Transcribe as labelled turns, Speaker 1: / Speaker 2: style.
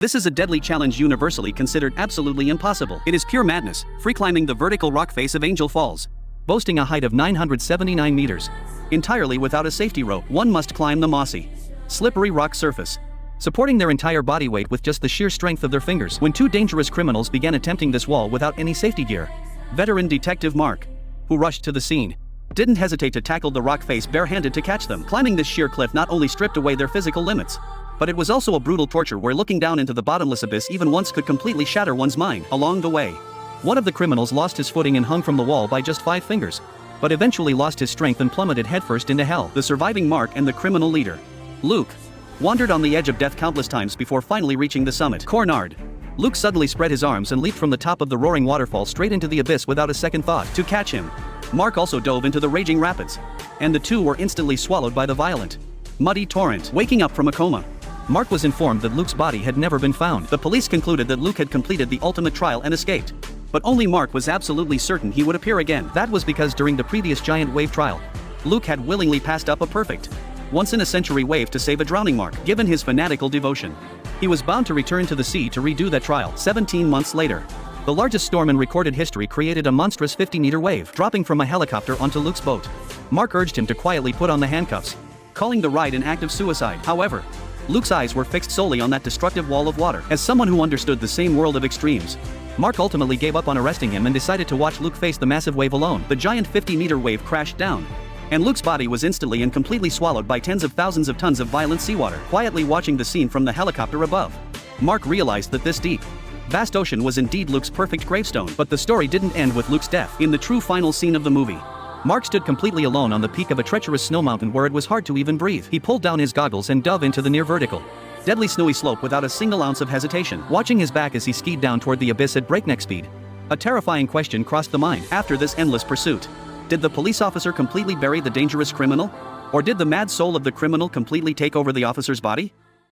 Speaker 1: This is a deadly challenge universally considered absolutely impossible. It is pure madness, free climbing the vertical rock face of Angel Falls. Boasting a height of 979 meters. Entirely without a safety rope, one must climb the mossy, slippery rock surface, supporting their entire body weight with just the sheer strength of their fingers. When two dangerous criminals began attempting this wall without any safety gear, veteran detective Mark, who rushed to the scene, didn't hesitate to tackle the rock face barehanded to catch them. Climbing this sheer cliff not only stripped away their physical limits, but it was also a brutal torture where looking down into the bottomless abyss even once could completely shatter one's mind. Along the way, one of the criminals lost his footing and hung from the wall by just 5 fingers, but eventually lost his strength and plummeted headfirst into hell. The surviving Mark and the criminal leader, Luke, wandered on the edge of death countless times before finally reaching the summit. Cornered, Luke suddenly spread his arms and leaped from the top of the roaring waterfall straight into the abyss without a second thought. To catch him, Mark also dove into the raging rapids, and the two were instantly swallowed by the violent, muddy torrent. Waking up from a coma, Mark was informed that Luke's body had never been found. The police concluded that Luke had completed the ultimate trial and escaped. But only Mark was absolutely certain he would appear again. That was because during the previous giant wave trial, Luke had willingly passed up a perfect, once-in-a-century wave to save a drowning Mark. Given his fanatical devotion, he was bound to return to the sea to redo that trial. 17 months later, the largest storm in recorded history created a monstrous 50-meter wave. Dropping from a helicopter onto Luke's boat, Mark urged him to quietly put on the handcuffs, calling the ride an act of suicide. However, Luke's eyes were fixed solely on that destructive wall of water. As someone who understood the same world of extremes, Mark ultimately gave up on arresting him and decided to watch Luke face the massive wave alone. The giant 50-meter wave crashed down, and Luke's body was instantly and completely swallowed by tens of thousands of tons of violent seawater. Quietly watching the scene from the helicopter above, Mark realized that this deep, vast ocean was indeed Luke's perfect gravestone. But the story didn't end with Luke's death. In the true final scene of the movie, Mark stood completely alone on the peak of a treacherous snow mountain where it was hard to even breathe. He pulled down his goggles and dove into the near vertical, deadly snowy slope without a single ounce of hesitation. Watching his back as he skied down toward the abyss at breakneck speed, a terrifying question crossed the mind. After this endless pursuit, did the police officer completely bury the dangerous criminal? Or did the mad soul of the criminal completely take over the officer's body?